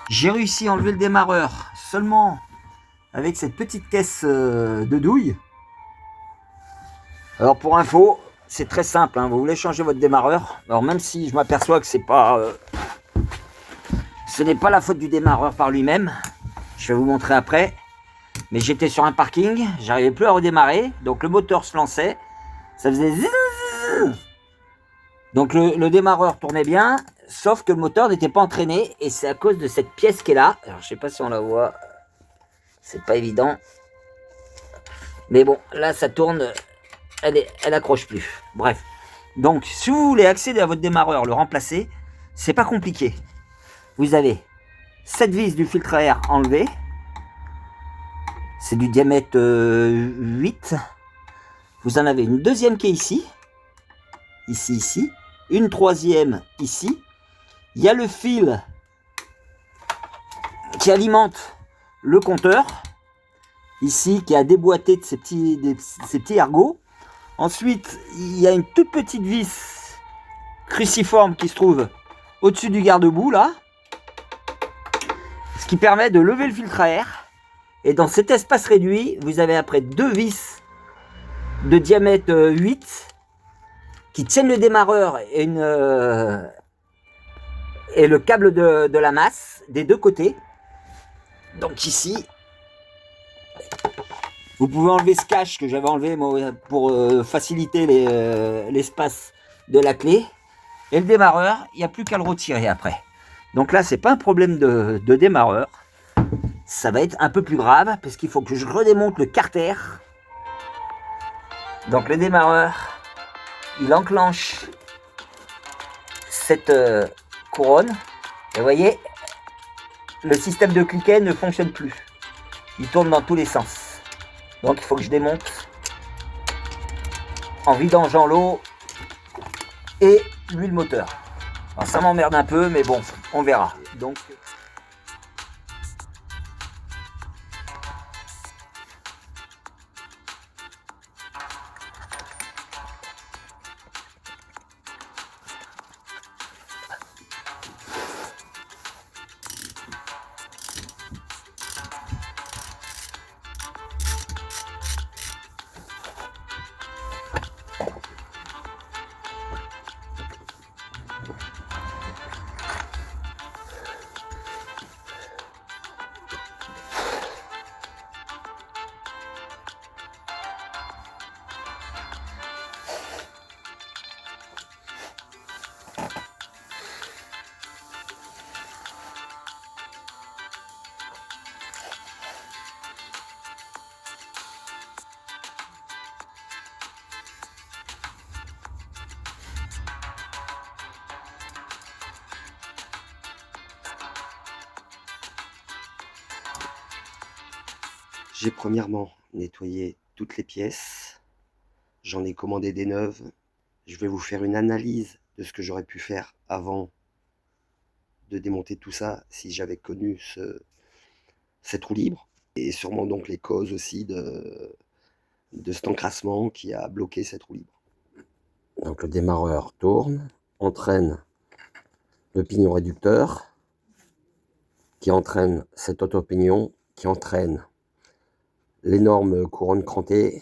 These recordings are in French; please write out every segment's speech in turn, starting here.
J'ai réussi à enlever le démarreur seulement avec cette petite caisse de douille. Alors pour info, c'est très simple, hein. Vous voulez changer votre démarreur. Alors même si je m'aperçois que ce n'est pas la faute du démarreur par lui-même, je vais vous montrer après. Mais j'étais sur un parking, j'arrivais plus à redémarrer, donc le moteur se lançait, ça faisait zzzz. Donc le démarreur tournait bien, sauf que le moteur n'était pas entraîné, et c'est à cause de cette pièce qui est là. Alors je sais pas si on la voit, c'est pas évident. Mais bon, là ça tourne, elle accroche plus. Bref. Donc si vous voulez accéder à votre démarreur, le remplacer, c'est pas compliqué. Vous avez cette vis du filtre à air enlevée. C'est du diamètre 8. Vous en avez une deuxième qui est ici. Ici. Une troisième ici. Il y a le fil qui alimente le compteur. Ici, qui a déboîté de ces petits ergots. Ensuite, il y a une toute petite vis cruciforme qui se trouve au-dessus du garde-boue, là. Ce qui permet de lever le filtre à air. Et dans cet espace réduit, vous avez après deux vis de diamètre 8 qui tiennent le démarreur et le câble de la masse des deux côtés. Donc ici, vous pouvez enlever ce cache que j'avais enlevé pour faciliter l'espace de la clé. Et le démarreur, il n'y a plus qu'à le retirer après. Donc là, c'est pas un problème de démarreur. Ça va être un peu plus grave parce qu'il faut que je redémonte le carter. Donc le démarreur, il enclenche cette couronne. Et vous voyez, le système de cliquet ne fonctionne plus. Il tourne dans tous les sens. Donc il faut que je démonte en vidangeant l'eau et l'huile moteur. Alors ça m'emmerde un peu, mais bon, on verra. Donc j'ai premièrement nettoyé toutes les pièces. J'en ai commandé des neuves. Je vais vous faire une analyse de ce que j'aurais pu faire avant de démonter tout ça si j'avais connu cette roue libre. Et sûrement donc les causes aussi de cet encrassement qui a bloqué cette roue libre. Donc le démarreur tourne, entraîne le pignon réducteur, qui entraîne cet auto-pignon, qui entraîne l'énorme couronne crantée.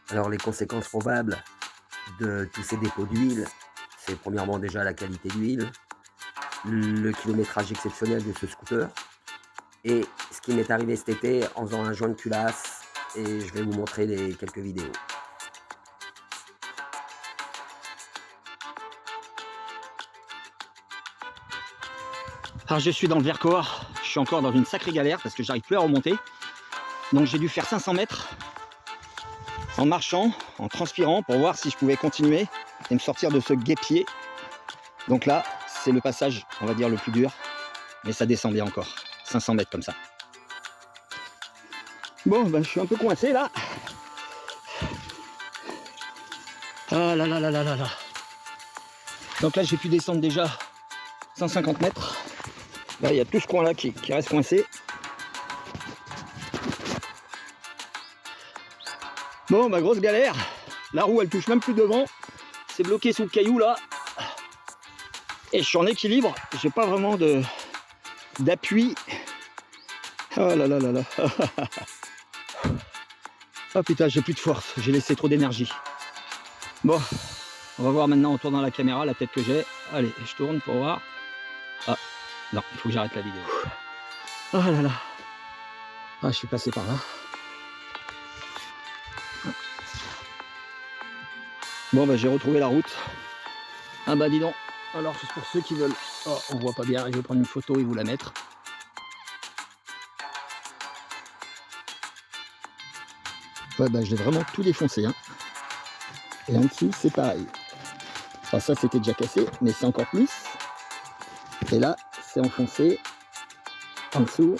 Alors les conséquences probables de tous ces dépôts d'huile, c'est premièrement déjà la qualité d'huile, le kilométrage exceptionnel de ce scooter, et ce qui m'est arrivé cet été en faisant un joint de culasse, et je vais vous montrer quelques vidéos. Alors je suis dans le Vercors, je suis encore dans une sacrée galère parce que j'arrive plus à remonter. Donc j'ai dû faire 500 mètres en marchant, en transpirant pour voir si je pouvais continuer et me sortir de ce guêpier. Donc là, c'est le passage, on va dire, le plus dur, mais ça descend bien encore, 500 mètres comme ça. Bon, ben, je suis un peu coincé là. Ah là là là là là là. Donc là, j'ai pu descendre déjà 150 mètres. Là, il y a tout ce coin là qui reste coincé. Bon, bah grosse galère. La roue, elle touche même plus devant. C'est bloqué sous le caillou là. Et je suis en équilibre. J'ai pas vraiment d'appui. Oh là là là là. Oh putain, j'ai plus de force. J'ai laissé trop d'énergie. Bon, on va voir maintenant en tournant la caméra la tête que j'ai. Allez, je tourne pour voir. Ah, non, il faut que j'arrête la vidéo. Oh là là. Ah, je suis passé par là. Bon, bah j'ai retrouvé la route. Ah bah dis donc. Alors, c'est pour ceux qui veulent... Oh, on voit pas bien. Je vais prendre une photo et vous la mettre. Ouais, bah je l'ai vraiment tout défoncé. Hein. Et en dessous, c'est pareil. Enfin, ça, c'était déjà cassé, mais c'est encore plus. Et là, c'est enfoncé. En dessous.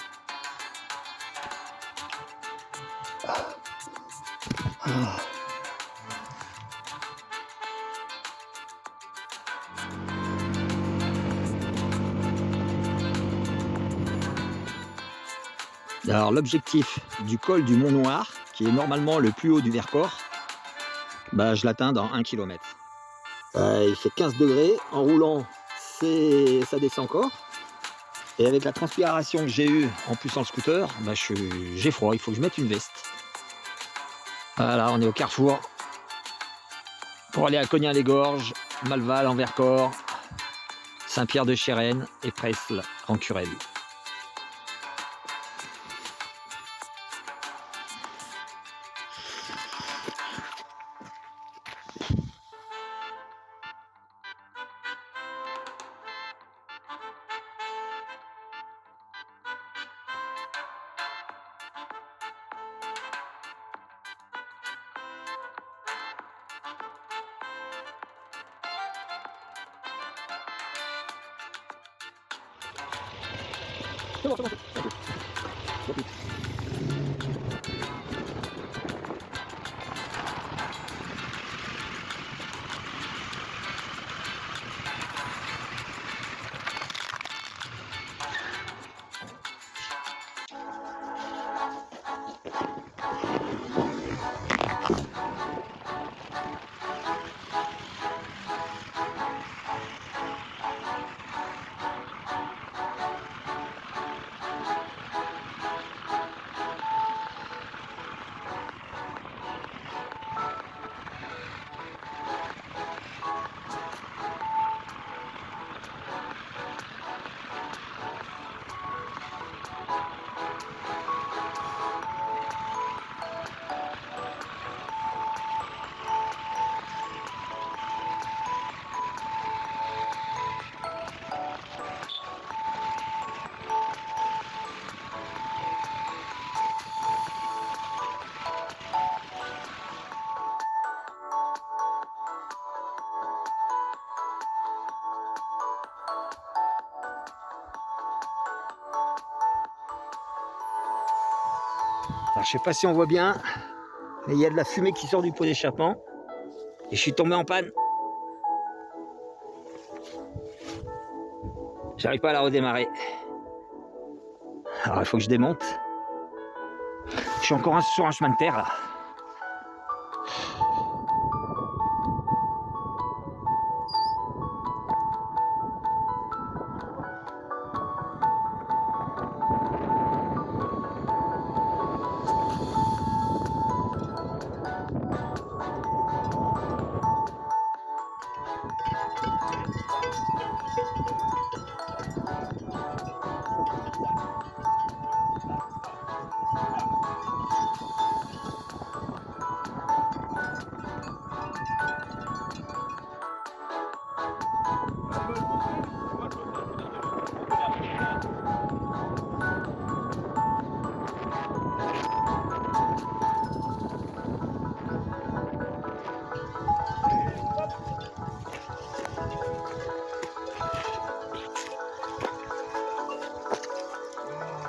Ah. Alors l'objectif du col du Mont Noir, qui est normalement le plus haut du Vercors, bah, je l'atteins dans 1 km. Il fait 15 degrés, en roulant ça descend encore. Et avec la transpiration que j'ai eue en poussant le scooter, bah, j'ai froid, il faut que je mette une veste. Voilà, on est au carrefour pour aller à Cognin-les-Gorges, Malval en Vercors, Saint-Pierre-de-Chérennes et Presles en Curel. Alors, je sais pas si on voit bien, mais il y a de la fumée qui sort du pot d'échappement. Et je suis tombé en panne. J'arrive pas à la redémarrer. Alors il faut que je démonte. Je suis encore sur un chemin de terre là.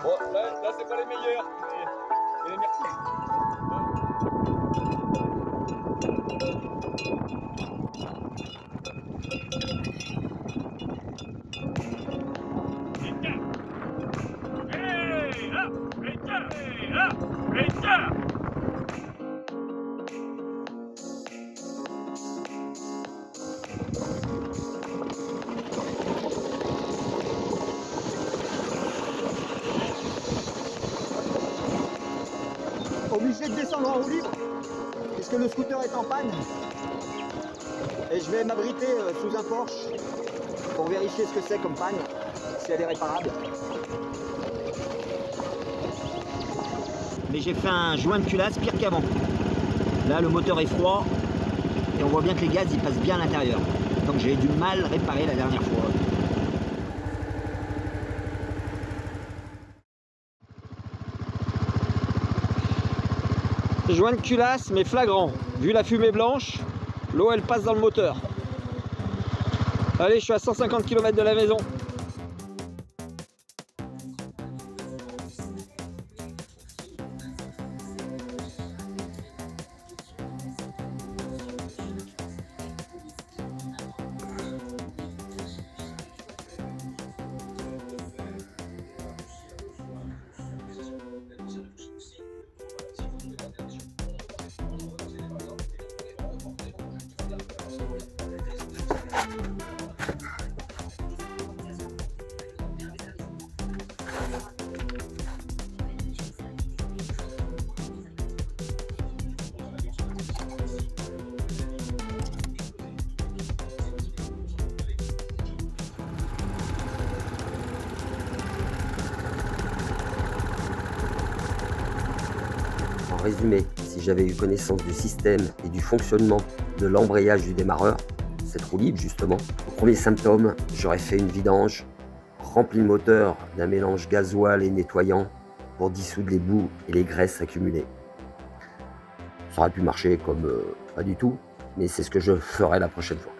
Bon, là c'est pas les meilleurs, mais merci. Obligé de descendre en roue libre puisque le scooter est en panne et je vais m'abriter sous un Porsche pour vérifier ce que c'est comme panne, si elle est réparable. Mais j'ai fait un joint de culasse pire qu'avant. Là le moteur est froid et on voit bien que les gaz ils passent bien à l'intérieur, donc j'ai du mal réparé la dernière fois. Joint de culasse mais flagrant. Vu la fumée blanche, l'eau elle passe dans le moteur. Allez, je suis à 150 km de la maison. En résumé, si j'avais eu connaissance du système et du fonctionnement de l'embrayage du démarreur, cette roue libre justement, au premier symptôme, j'aurais fait une vidange, rempli le moteur d'un mélange gasoil et nettoyant pour dissoudre les boues et les graisses accumulées. Ça aurait pu marcher comme pas du tout, mais c'est ce que je ferai la prochaine fois.